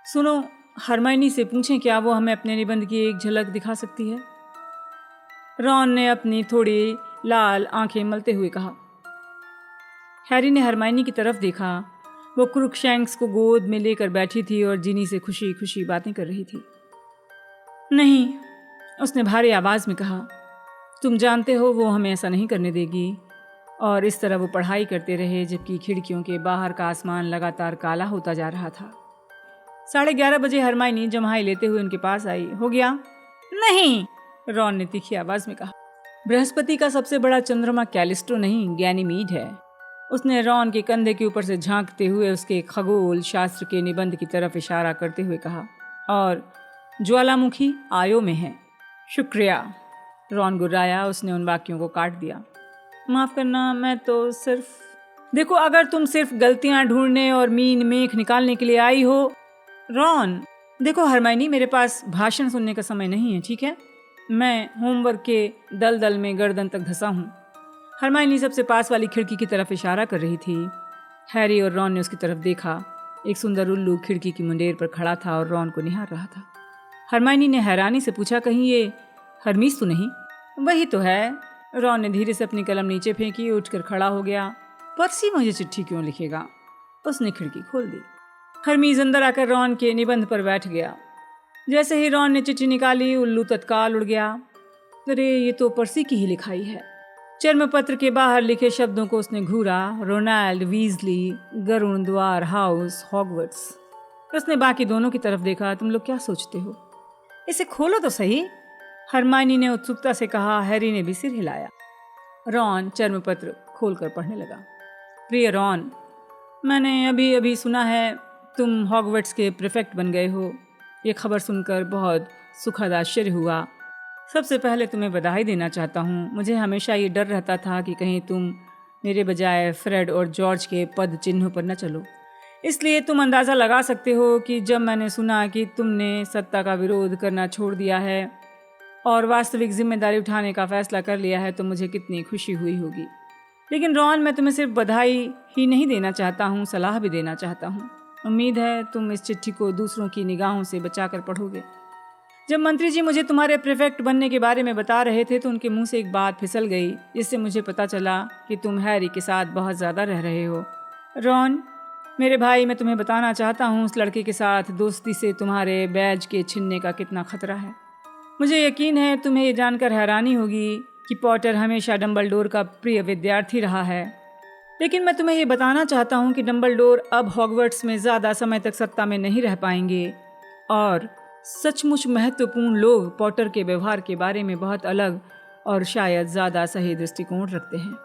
सुनो, हरमाइनी से पूछें क्या वो हमें अपने निबंध की एक झलक दिखा सकती है? रॉन ने अपनी थोड़ी लाल आंखें मलते हुए कहा। हैरी ने हरमाइनी की तरफ देखा। वो क्रुकशैंक्स को गोद में लेकर बैठी थी और जिनी से खुशी खुशी बातें कर रही थी। नहीं, उसने भारी आवाज में कहा। तुम जानते हो वो हमें ऐसा नहीं करने देगी। और इस तरह वो पढ़ाई करते रहे जबकि खिड़कियों के बाहर का आसमान लगातार काला होता जा रहा था। 11:30 बजे हरमाइनी जम्हाई लेते हुए उनके पास आई। हो गया? नहीं, रॉन ने तीखी आवाज में कहा। बृहस्पति का सबसे बड़ा चंद्रमा कैलिस्टो नहीं, गैनीमीड है। उसने रॉन के कंधे के ऊपर से झांकते हुए उसके खगोल शास्त्र के निबंध की तरफ इशारा करते हुए कहा, और ज्वालामुखी आयो में है। शुक्रिया। रॉन गुर्राया। उसने उन वाक्यों को काट दिया। माफ़ करना, मैं तो सिर्फ देखो, अगर तुम सिर्फ गलतियां ढूंढने और मीन मेख निकालने के लिए आई हो। रॉन, देखो हरमाइनी, मेरे पास भाषण सुनने का समय नहीं है, ठीक है? मैं होमवर्क के दलदल में गर्दन तक धंसा हूँ। हरमाइनी सबसे पास वाली खिड़की की तरफ इशारा कर रही थी। हैरी और रॉन ने उसकी तरफ देखा। एक सुंदर उल्लू खिड़की की मुंडेर पर खड़ा था और रॉन को निहार रहा था। हरमाइनी ने हैरानी से पूछा, कहीं ये हरमीस तो नहीं? वही तो है। रॉन ने धीरे से अपनी कलम नीचे फेंकी, उठकर खड़ा हो गया। पर्सी मुझे चिट्ठी क्यों लिखेगा? उसने खिड़की खोल दी। हरमीज अंदर आकर रॉन के निबंध पर बैठ गया। जैसे ही रॉन ने चिट्ठी निकाली, उल्लू तत्काल उड़ गया। अरे, ये तो पर्सी की ही लिखाई है। चर्मपत्र के बाहर लिखे शब्दों को उसने घूरा। रोनाल्ड वीजली, गरुण द्वार हाउस, हॉगवर्ट्स। उसने बाकी दोनों की तरफ देखा। तुम लोग क्या सोचते हो? इसे खोलो तो सही, हरमाइनी ने उत्सुकता से कहा। हैरी ने भी सिर हिलाया। रॉन चर्मपत्र खोलकर पढ़ने लगा। प्रिय रॉन, मैंने अभी अभी सुना है तुम हॉगवर्ट्स के प्रीफेक्ट बन गए हो। ये खबर सुनकर बहुत सुखद आश्चर्य हुआ। सबसे पहले तुम्हें बधाई देना चाहता हूँ। मुझे हमेशा ये डर रहता था कि कहीं तुम मेरे बजाय फ्रेड और जॉर्ज के पद चिन्हों पर न चलो। इसलिए तुम अंदाज़ा लगा सकते हो कि जब मैंने सुना कि तुमने सत्ता का विरोध करना छोड़ दिया है और वास्तविक जिम्मेदारी उठाने का फैसला कर लिया है, तो मुझे कितनी खुशी हुई होगी। लेकिन रॉन, मैं तुम्हें सिर्फ बधाई ही नहीं देना चाहता हूँ, सलाह भी देना चाहता हूँ। उम्मीद है तुम इस चिट्ठी को दूसरों की निगाहों से बचाकर पढ़ोगे। जब मंत्री जी मुझे तुम्हारे प्रीफेक्ट बनने के बारे में बता रहे थे तो उनके मुंह से एक बात फिसल गई, जिससे मुझे पता चला कि तुम हैरी के साथ बहुत ज़्यादा रह रहे हो। रॉन, मेरे भाई, मैं तुम्हें बताना चाहता हूँ उस लड़के के साथ दोस्ती से तुम्हारे बैज के छिनने का कितना खतरा है। मुझे यकीन है तुम्हें ये जानकर हैरानी होगी कि पॉटर हमेशा डंबलडोर का प्रिय विद्यार्थी रहा है। लेकिन मैं तुम्हें ये बताना चाहता हूँ कि डंबलडोर अब हॉगवर्ट्स में ज़्यादा समय तक सत्ता में नहीं रह पाएंगे और सचमुच महत्वपूर्ण लोग पॉटर के व्यवहार के बारे में बहुत अलग और शायद ज़्यादा सही दृष्टिकोण रखते हैं।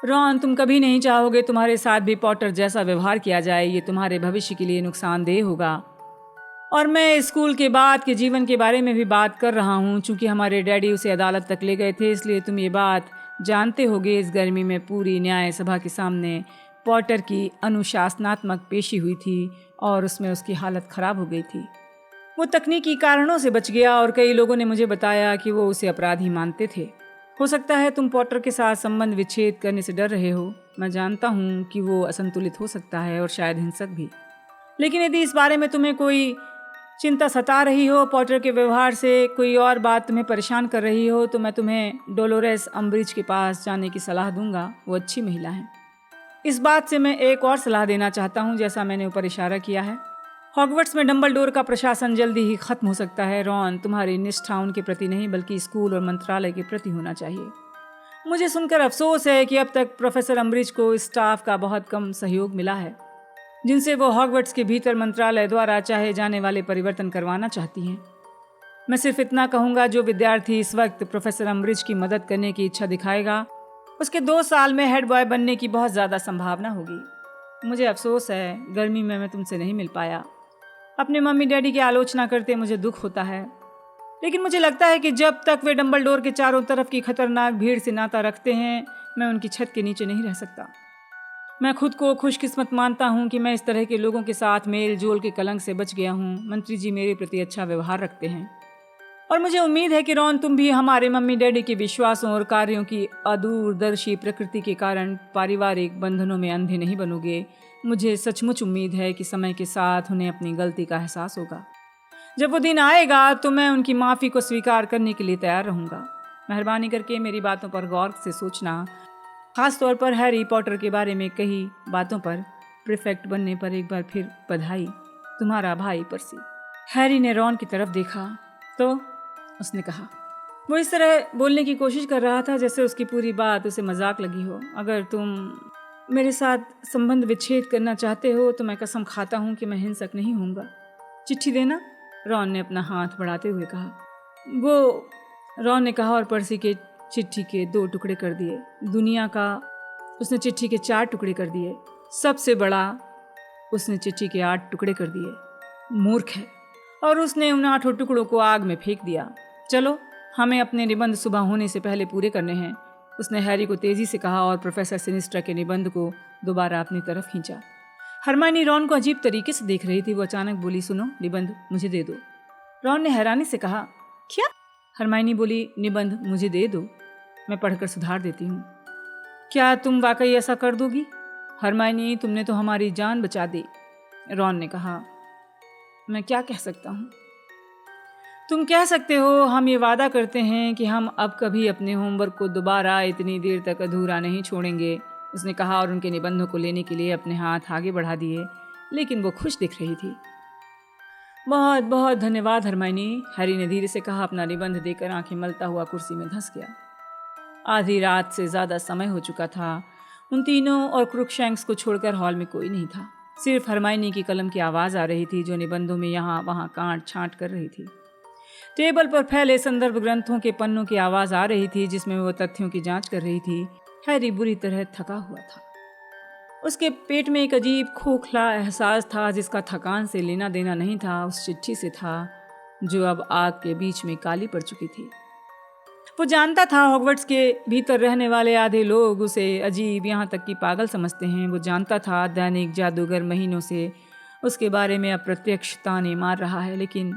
रॉन, तुम कभी नहीं चाहोगे तुम्हारे साथ भी पॉटर जैसा व्यवहार किया जाए। ये तुम्हारे भविष्य के लिए नुकसानदेह होगा। और मैं स्कूल के बाद के जीवन के बारे में भी बात कर रहा हूँ। चूँकि हमारे डैडी उसे अदालत तक ले गए थे, इसलिए तुम ये बात जानते होगे। इस गर्मी में पूरी न्याय सभा के सामने पॉटर की अनुशासनात्मक पेशी हुई थी और उसमें उसकी हालत ख़राब हो गई थी। वो तकनीकी कारणों से बच गया और कई लोगों ने मुझे बताया कि वो उसे अपराधी मानते थे। हो सकता है तुम पॉटर के साथ संबंध विच्छेद करने से डर रहे हो। मैं जानता हूँ कि वो असंतुलित हो सकता है और शायद हिंसक भी। लेकिन यदि इस बारे में तुम्हें कोई चिंता सता रही हो, पॉटर के व्यवहार से कोई और बात तुम्हें परेशान कर रही हो, तो मैं तुम्हें डोलोरेस अम्ब्रिज के पास जाने की सलाह दूंगा। वो अच्छी महिला है। इस बात से मैं एक और सलाह देना चाहता हूँ, जैसा मैंने ऊपर इशारा किया है। हॉगवर्ट्स में डंबलडोर का प्रशासन जल्दी ही खत्म हो सकता है। रॉन, तुम्हारी निष्ठा उनके प्रति नहीं बल्कि स्कूल और मंत्रालय के प्रति होना चाहिए। मुझे सुनकर अफसोस है कि अब तक प्रोफेसर अम्ब्रिज को स्टाफ का बहुत कम सहयोग मिला है, जिनसे वो हॉगवर्ट्स के भीतर मंत्रालय द्वारा चाहे जाने वाले परिवर्तन करवाना चाहती हैं। मैं सिर्फ इतना कहूँगा, जो विद्यार्थी इस वक्त प्रोफेसर अम्ब्रिज की मदद करने की इच्छा दिखाएगा, उसके 2 साल में हेड बॉय बनने की बहुत ज़्यादा संभावना होगी। मुझे अफसोस है, गर्मी में मैं तुमसे नहीं मिल पाया। अपने मम्मी डैडी की आलोचना करते मुझे दुख होता है, लेकिन मुझे लगता है कि जब तक वे डंबलडोर के चारों तरफ की खतरनाक भीड़ से नाता रखते हैं, मैं उनकी छत के नीचे नहीं रह सकता। मैं खुद को खुशकिस्मत मानता हूँ कि मैं इस तरह के लोगों के साथ मेल जोल के कलंक से बच गया हूँ। मंत्री जी मेरे प्रति अच्छा व्यवहार रखते हैं और मुझे उम्मीद है कि रॉन, तुम भी हमारे मम्मी डैडी के विश्वासों और कार्यों की अदूरदर्शी प्रकृति के कारण पारिवारिक बंधनों में अंधे नहीं बनोगे। मुझे सचमुच उम्मीद है कि समय के साथ उन्हें अपनी गलती का एहसास होगा। जब वो दिन आएगा तो मैं उनकी माफ़ी को स्वीकार करने के लिए तैयार रहूँगा। मेहरबानी करके मेरी बातों पर गौर से सोचना, खास तौर पर हैरी पॉटर के बारे में कही बातों पर। प्रीफेक्ट बनने पर एक बार फिर बधाई। तुम्हारा भाई पर्सी। हैरी ने रॉन की तरफ देखा तो उसने कहा। वो इस तरह बोलने की कोशिश कर रहा था जैसे उसकी पूरी बात उसे मजाक लगी हो। अगर तुम मेरे साथ संबंध विच्छेद करना चाहते हो तो मैं कसम खाता हूँ कि मैं हिंसक नहीं होऊंगा। चिट्ठी देना, रॉन ने अपना हाथ बढ़ाते हुए कहा। रॉन ने कहा और पर्सी के चिट्ठी के 2 टुकड़े कर दिए। दुनिया का उसने चिट्ठी के 4 टुकड़े कर दिए। सबसे बड़ा, उसने चिट्ठी के 8 टुकड़े कर दिए। मूर्ख है। और उसने उन 8 टुकड़ों को आग में फेंक दिया। चलो, हमें अपने निबंध सुबह होने से पहले पूरे करने हैं, उसने हैरी को तेजी से कहा और प्रोफेसर सिनिस्ट्रा के निबंध को दोबारा अपनी तरफ खींचा। हरमाइनी रॉन को अजीब तरीके से देख रही थी। वो अचानक बोली, सुनो, निबंध मुझे दे दो। रॉन ने हैरानी से कहा, क्या? हरमाइनी बोली, निबंध मुझे दे दो, मैं पढ़कर सुधार देती हूँ। क्या तुम वाकई ऐसा कर दोगी? हरमाइनी, तुमने तो हमारी जान बचा दी। रॉन ने कहा, मैं क्या कह सकता हूँ? तुम कह सकते हो, हम ये वादा करते हैं कि हम अब कभी अपने होमवर्क को दोबारा इतनी देर तक अधूरा नहीं छोड़ेंगे, उसने कहा और उनके निबंधों को लेने के लिए अपने हाथ आगे बढ़ा दिए, लेकिन वो खुश दिख रही थी। बहुत बहुत धन्यवाद हरमाइनी, हैरी ने धीरे से कहा। अपना निबंध देकर आंखें मलता हुआ कुर्सी में धंस गया। आधी रात से ज़्यादा समय हो चुका था। उन तीनों और क्रुकशैंक्स को छोड़कर हॉल में कोई नहीं था। सिर्फ हरमाइनी की कलम की आवाज़ आ रही थी, जो निबंधों में यहाँ वहाँ कांट छांट कर रही थी। टेबल पर फैले संदर्भ ग्रंथों के पन्नों की आवाज़ आ रही थी, जिसमें वो तथ्यों की जांच कर रही थी। हैरी बुरी तरह थका हुआ था। उसके पेट में एक अजीब खोखला एहसास था, जिसका थकान से लेना देना नहीं था, उस चिट्ठी से था जो अब आग के बीच में काली पड़ चुकी थी। वो जानता था हॉगवर्ट्स के भीतर रहने वाले आधे लोग उसे अजीब, यहाँ तक कि पागल समझते हैं। वो जानता था दैनिक जादूगर महीनों से उसके बारे में अप्रत्यक्ष ताने मार रहा है, लेकिन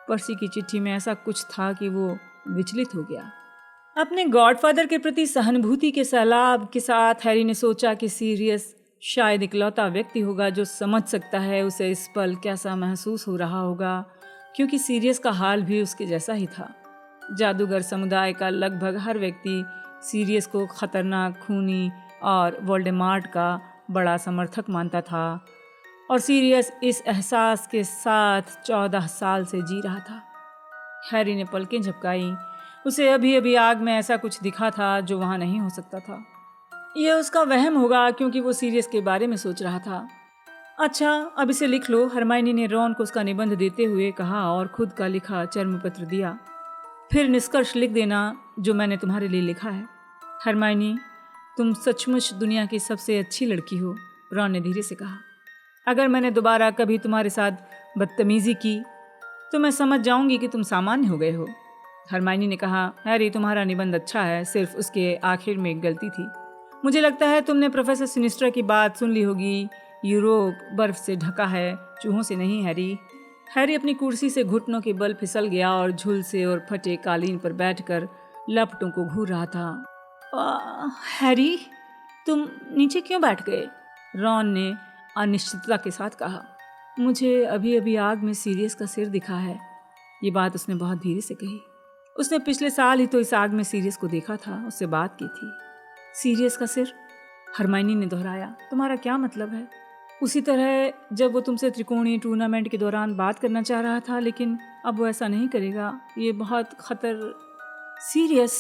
पर्सी की चिट्ठी में ऐसा कुछ था कि वो विचलित हो गया। अपने गॉडफादर के प्रति सहानुभूति के सैलाब के साथ हैरी ने सोचा कि सीरियस शायद इकलौता व्यक्ति होगा जो समझ सकता है उसे इस पल कैसा महसूस हो रहा होगा, क्योंकि सीरियस का हाल भी उसके जैसा ही था। जादूगर समुदाय का लगभग हर व्यक्ति सीरियस को खतरनाक, खूनी और वोल्डेमार्ट का बड़ा समर्थक मानता था, और सीरियस इस एहसास के साथ 14 साल से जी रहा था। हैरी ने पलकें झपकाई। उसे अभी अभी आग में ऐसा कुछ दिखा था जो वहाँ नहीं हो सकता था। यह उसका वहम होगा, क्योंकि वो सीरियस के बारे में सोच रहा था। अच्छा, अब इसे लिख लो, हरमाइनी ने रॉन को उसका निबंध देते हुए कहा और खुद का लिखा चर्म पत्र दिया। फिर निष्कर्ष लिख देना जो मैंने तुम्हारे लिए लिखा है। हरमाइनी, तुम सचमुच दुनिया की सबसे अच्छी लड़की हो, रॉन ने धीरे से कहा। अगर मैंने दोबारा कभी तुम्हारे साथ बदतमीजी की तो मैं समझ जाऊंगी कि तुम सामान्य हो गए हो। हरमाइनी ने कहा, हैरी, तुम्हारा निबंध अच्छा है, सिर्फ उसके आखिर में एक गलती थी। मुझे लगता है तुमने प्रोफेसर सिनिस्ट्रा की बात सुन ली होगी। यूरोप बर्फ से ढका है, चूहों से नहीं। हैरी अपनी कुर्सी से घुटनों के बल फिसल गया और झुलसे और फटे कालीन पर बैठकर लपटों को घूर रहा था। हैरी, तुम नीचे क्यों बैठ गए? रॉन ने अनिश्चितता के साथ कहा। मुझे अभी अभी आग में सीरियस का सिर दिखा है। ये बात उसने बहुत धीरे से कही। उसने पिछले साल ही तो इस आग में सीरियस को देखा था, उससे बात की थी। सीरियस का सिर? हरमाइनी ने दोहराया। तुम्हारा क्या मतलब है? उसी तरह जब वो तुमसे त्रिकोणीय टूर्नामेंट के दौरान बात करना चाह रहा था, लेकिन अब वो ऐसा नहीं करेगा। ये बहुत सीरियस।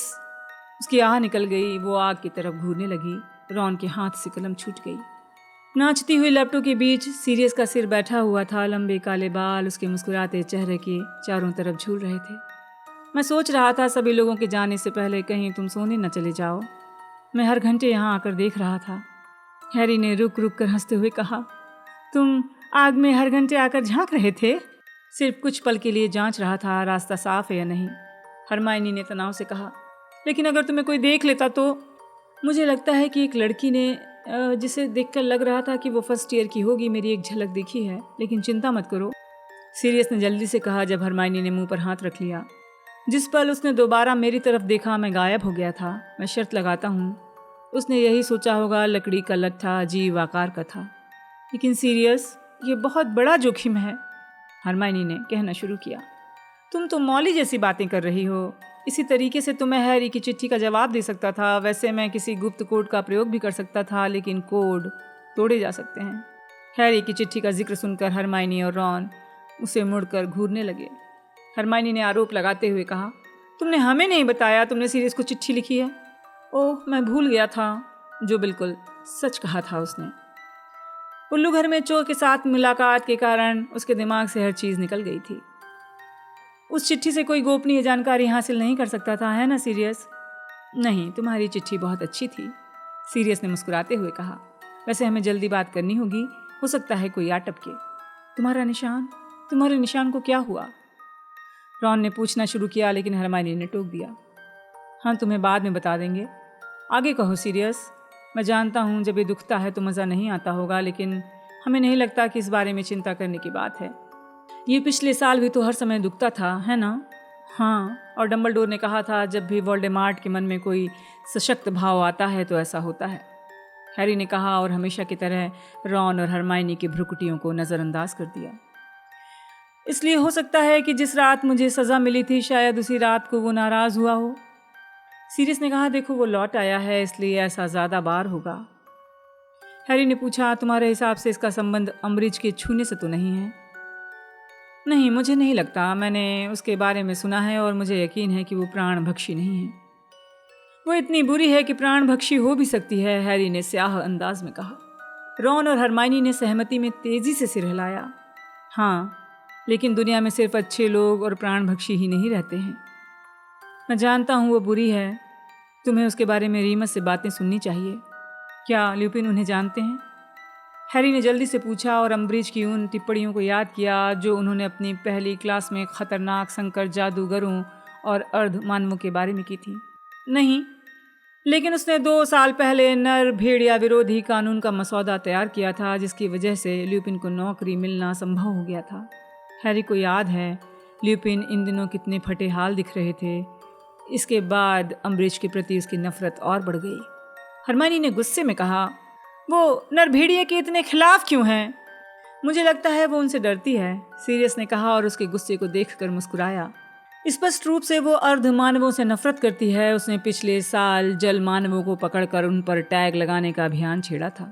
उसकी आह निकल गई। वो आग की तरफ घूरने लगी। रॉन के हाथ से कलम छूट गई। नाचती हुई लपटों के बीच सीरियस का सिर बैठा हुआ था। लंबे काले बाल उसके मुस्कुराते चेहरे के चारों तरफ झूल रहे थे। मैं सोच रहा था सभी लोगों के जाने से पहले कहीं तुम सोने न चले जाओ। मैं हर घंटे यहाँ आकर देख रहा था। हैरी ने रुक रुक कर हंसते हुए कहा। तुम आग में हर घंटे आकर झांक रहे थे? सिर्फ कुछ पल के लिए जांच रहा था रास्ता साफ है या नहीं, हरमाइनी ने तनाव से कहा। लेकिन अगर तुम्हें कोई देख लेता तो? मुझे लगता है कि एक लड़की ने जिसे देखकर लग रहा था कि वो फर्स्ट ईयर की होगी, मेरी एक झलक देखी है, लेकिन चिंता मत करो, सीरियस ने जल्दी से कहा जब हरमाइनी ने मुंह पर हाथ रख लिया। जिस पल उसने दोबारा मेरी तरफ देखा मैं गायब हो गया था। मैं शर्त लगाता हूँ उसने यही सोचा होगा। लकड़ी का लट्ठा अजीब आकार का था। लेकिन सीरियस, ये बहुत बड़ा जोखिम है, हरमाइनी ने कहना शुरू किया। तुम तो मौली जैसी बातें कर रही हो। इसी तरीके से तुम्हें हैरी की चिट्ठी का जवाब दे सकता था। वैसे मैं किसी गुप्त कोड का प्रयोग भी कर सकता था, लेकिन कोड तोड़े जा सकते हैं। हैरी की चिट्ठी का जिक्र सुनकर हरमाइनी और रॉन उसे मुड़कर घूरने लगे। हरमाइनी ने आरोप लगाते हुए कहा, तुमने हमें नहीं बताया तुमने सीरियस को चिट्ठी लिखी है। ओह, मैं भूल गया था। जो बिल्कुल सच कहा था उसने। उल्लू घर में चोर के साथ मुलाकात के कारण उसके दिमाग से हर चीज़ निकल गई थी। उस चिट्ठी से कोई गोपनीय जानकारी हासिल नहीं कर सकता था, है ना सीरियस? नहीं, तुम्हारी चिट्ठी बहुत अच्छी थी। सीरियस ने मुस्कुराते हुए कहा। वैसे हमें जल्दी बात करनी होगी, हो सकता है कोई आ टपके। तुम्हारे निशान को क्या हुआ? रॉन ने पूछना शुरू किया, लेकिन हरमाइनी ने टोक दिया। हाँ, तुम्हें बाद में बता देंगे, आगे कहो सीरियस। मैं जानता हूँ जब ये दुखता है तो मज़ा नहीं आता होगा, लेकिन हमें नहीं लगता कि इस बारे में चिंता करने की बात है। ये पिछले साल भी तो हर समय दुखता था, है ना? हाँ, और डंबलडोर ने कहा था जब भी वोल्डेमार्ट के मन में कोई सशक्त भाव आता है तो ऐसा होता है, हैरी ने कहा, और हमेशा की तरह रॉन और हरमाइनी की भ्रुकुटियों को नज़रअंदाज कर दिया। इसलिए हो सकता है कि जिस रात मुझे सज़ा मिली थी शायद उसी रात को वो नाराज़ हुआ हो। सीरियस ने कहा, देखो वो लौट आया है, इसलिए ऐसा ज़्यादा बार होगा। हैरी ने पूछा, तुम्हारे हिसाब से इसका संबंध अम्बरिज के छूने से तो नहीं है? नहीं, मुझे नहीं लगता। मैंने उसके बारे में सुना है और मुझे यकीन है कि वो प्राण भक्षी नहीं है। वो इतनी बुरी है कि प्राण भक्षी हो भी सकती है, हैरी ने स्याह अंदाज में कहा। रॉन और हरमाइनी ने सहमति में तेजी से सिर हिलाया। हाँ, लेकिन दुनिया में सिर्फ अच्छे लोग और प्राण भक्षी ही नहीं रहते हैं। मैं जानता हूँ वो बुरी है, तुम्हें उसके बारे में रीमस से बातें सुननी चाहिए। क्या ल्यूपिन उन्हें जानते हैं? हैरी ने जल्दी से पूछा और अम्बरिज की उन टिप्पणियों को याद किया जो उन्होंने अपनी पहली क्लास में खतरनाक संकर जादूगरों और अर्ध मानवों के बारे में की थी। नहीं, लेकिन उसने 2 साल पहले नर भेड़िया विरोधी कानून का मसौदा तैयार किया था, जिसकी वजह से ल्यूपिन को नौकरी मिलना संभव हो गया था। हैरी को याद है ल्यूपिन इन दिनों कितने फटे हाल दिख रहे थे। इसके बाद अम्बरिज के प्रति उसकी नफरत और बढ़ गई। हरमाइनी ने गुस्से में कहा, वो नरभेड़िए के इतने खिलाफ क्यों हैं? मुझे लगता है वो उनसे डरती है, सीरियस ने कहा और उसके गुस्से को देखकर मुस्कुराया। स्पष्ट रूप से वो अर्ध मानवों से नफरत करती है। उसने पिछले साल जल मानवों को पकड़कर उन पर टैग लगाने का अभियान छेड़ा था।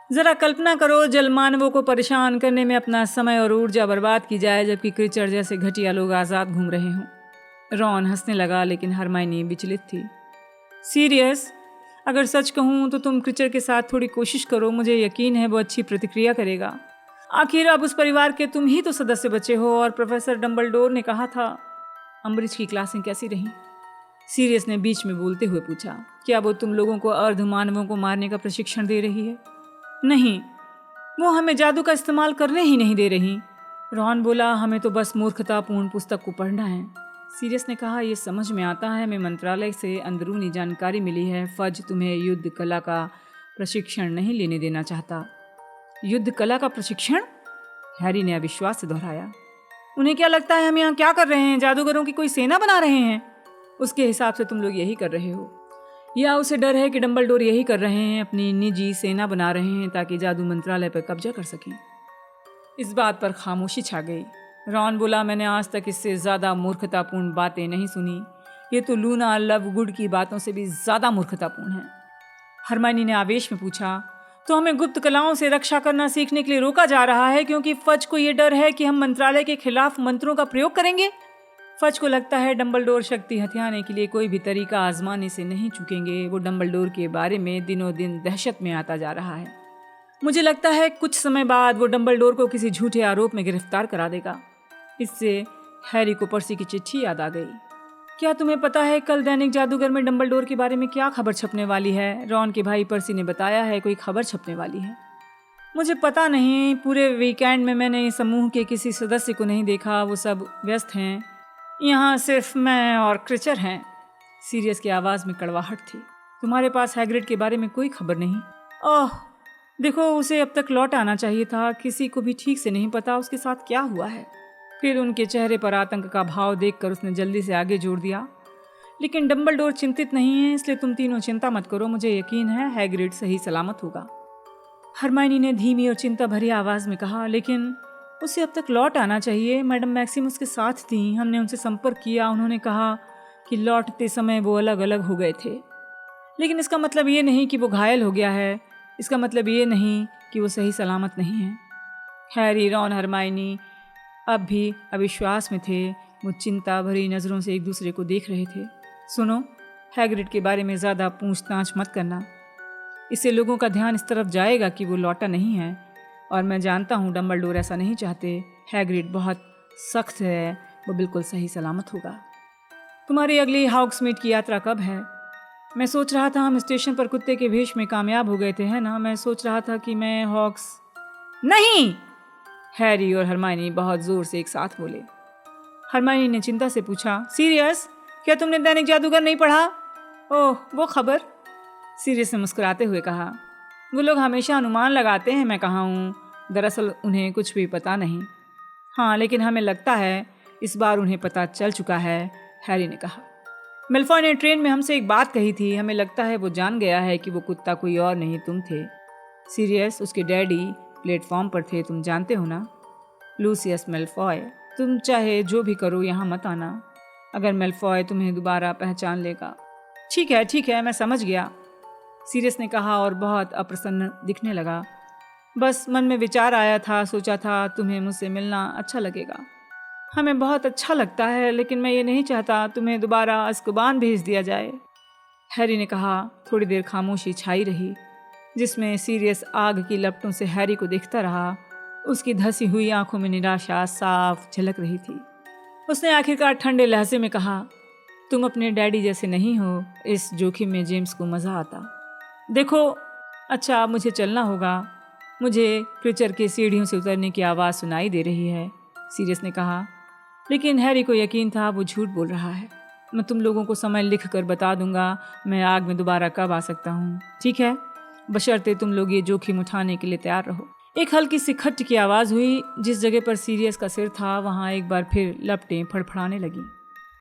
जरा कल्पना करो, जल मानवों को परेशान करने में अपना समय और ऊर्जा बर्बाद की जाए, जबकि क्रीचर जैसे घटिया लोग आज़ाद घूम रहे हों। रॉन हंसने लगा, लेकिन हरमाइनी विचलित थी। सीरियस, अगर सच कहूँ तो तुम क्रीचर के साथ थोड़ी कोशिश करो, मुझे यकीन है वो अच्छी प्रतिक्रिया करेगा। आखिर अब उस परिवार के तुम ही तो सदस्य बचे हो, और प्रोफेसर डंबलडोर ने कहा था। अम्बरिज की क्लासें कैसी रहीं? सीरियस ने बीच में बोलते हुए पूछा, क्या वो तुम लोगों को अर्ध मानवों को मारने का प्रशिक्षण दे रही है? नहीं, वो हमें जादू का इस्तेमाल करने ही नहीं दे रही। रॉन बोला, हमें तो बस मूर्खतापूर्ण पुस्तक को पढ़ना है। सीरियस ने कहा, ये समझ में आता है, हमें मंत्रालय से अंदरूनी जानकारी मिली है, फज तुम्हें युद्ध कला का प्रशिक्षण नहीं लेने देना चाहता। युद्ध कला का प्रशिक्षण? हैरी ने अविश्वास से दोहराया। उन्हें क्या लगता है हम यहाँ क्या कर रहे हैं? जादूगरों की कोई सेना बना रहे हैं? उसके हिसाब से तुम लोग यही कर रहे हो, या उसे डर है कि डंबलडोर यही कर रहे हैं, अपनी निजी सेना बना रहे हैं ताकि जादू मंत्रालय पर कब्जा कर सकें। इस बात पर खामोशी छा गई। रॉन बोला, मैंने आज तक इससे ज़्यादा मूर्खतापूर्ण बातें नहीं सुनी। ये तो लूना लवगुड की बातों से भी ज़्यादा मूर्खतापूर्ण है। हरमाइनी ने आवेश में पूछा, तो हमें गुप्त कलाओं से रक्षा करना सीखने के लिए रोका जा रहा है क्योंकि फज को ये डर है कि हम मंत्रालय के खिलाफ मंत्रों का प्रयोग करेंगे? फज को लगता है डंबलडोर शक्ति हथियाने के लिए कोई भी तरीका आजमाने से नहीं चूकेंगे। वो डंबलडोर के बारे में दिनों दिन दहशत में आता जा रहा है। मुझे लगता है कुछ समय बाद वो डंबलडोर को किसी झूठे आरोप में गिरफ्तार करा देगा। इससे हैरी को पर्सी की चिट्ठी याद आ गई। क्या तुम्हें पता है कल दैनिक जादूगर में डंबलडोर के बारे में क्या खबर छपने वाली है? रॉन के भाई पर्सी ने बताया है कोई खबर छपने वाली है। मुझे पता नहीं, पूरे वीकेंड में मैंने समूह के किसी सदस्य को नहीं देखा, वो सब व्यस्त हैं। यहाँ सिर्फ मैं और क्रीचर हैं। सीरियस की आवाज़ में कड़वाहट थी। तुम्हारे पास हैग्रिड के बारे में कोई खबर नहीं? ओह, देखो उसे अब तक लौट आना चाहिए था। किसी को भी ठीक से नहीं पता उसके साथ क्या हुआ है। फिर उनके चेहरे पर आतंक का भाव देखकर उसने जल्दी से आगे जोड़ दिया, लेकिन डंबलडोर चिंतित नहीं है, इसलिए तुम तीनों चिंता मत करो। मुझे यकीन है हैग्रिड सही सलामत होगा। हरमाइनी ने धीमी और चिंता भरी आवाज़ में कहा, लेकिन उसे अब तक लौट आना चाहिए। मैडम मैक्सिम उसके साथ थी, हमने उनसे संपर्क किया। उन्होंने कहा कि लौटते समय वो अलग अलग हो गए थे। लेकिन इसका मतलब ये नहीं कि वो घायल हो गया है। इसका मतलब ये नहीं कि वो सही सलामत नहीं है। हैरी, रॉन, हरमाइनी अब भी अविश्वास में थे। वो चिंता भरी नज़रों से एक दूसरे को देख रहे थे। सुनो, हैग्रिड के बारे में ज़्यादा पूछताछ मत करना। इससे लोगों का ध्यान इस तरफ जाएगा कि वो लौटा नहीं है, और मैं जानता हूँ डंबलडोर ऐसा नहीं चाहते। हैग्रिड बहुत सख्त है, वो बिल्कुल सही सलामत होगा। तुम्हारी अगली हॉग्समीड की यात्रा कब है? मैं सोच रहा था हम स्टेशन पर कुत्ते के भेष में कामयाब हो गए थे, है ना? मैं सोच रहा था कि मैं हॉक्स। नहीं! हैरी और हरमाइनी बहुत जोर से एक साथ बोले। हरमाइनी ने चिंता से पूछा, सीरियस? क्या तुमने दैनिक जादूगर नहीं पढ़ा? ओह, वो खबर। सीरियस ने मुस्कुराते हुए कहा, वो लोग हमेशा अनुमान लगाते हैं मैं कहाँ हूँ, दरअसल उन्हें कुछ भी पता नहीं। हाँ, लेकिन हमें लगता है इस बार उन्हें पता चल चुका है, हैरी ने कहा। मेलफॉय ने ट्रेन में हमसे एक बात कही थी, हमें लगता है वो जान गया है कि वो कुत्ता कोई और नहीं तुम थे। सीरियस, उसके डैडी प्लेटफॉर्म पर थे, तुम जानते हो ना? लूसियस मेलफॉय, तुम चाहे जो भी करो यहाँ मत आना, अगर मेलफॉय तुम्हें दोबारा पहचान लेगा। ठीक है, मैं समझ गया, सीरियस ने कहा और बहुत अप्रसन्न दिखने लगा। बस मन में विचार आया था, सोचा था तुम्हें मुझसे मिलना अच्छा लगेगा। हमें बहुत अच्छा लगता है, लेकिन मैं ये नहीं चाहता तुम्हें दोबारा अज़्क़बान भेज दिया जाए, हैरी ने कहा। थोड़ी देर खामोशी छाई रही, जिसमें सीरियस आग की लपटों से हैरी को देखता रहा। उसकी धसी हुई आंखों में निराशा साफ झलक रही थी। उसने आखिरकार ठंडे लहजे में कहा, तुम अपने डैडी जैसे नहीं हो, इस जोखिम में जेम्स को मज़ा आता। देखो, अच्छा अब मुझे चलना होगा, मुझे क्रीचर के सीढ़ियों से उतरने की आवाज़ सुनाई दे रही है, सीरियस ने कहा। लेकिन हैरी को यकीन था वो झूठ बोल रहा है। मैं तुम लोगों को समय लिख कर बता दूंगा मैं आग में दोबारा कब आ सकता हूँ, ठीक है? बशर्ते तुम लोग ये जोखिम उठाने के लिए तैयार रहो। एक हल्की सी खट की आवाज़ हुई। जिस जगह पर सीरियस का सिर था वहाँ एक बार फिर लपटें फड़फड़ाने लगीं।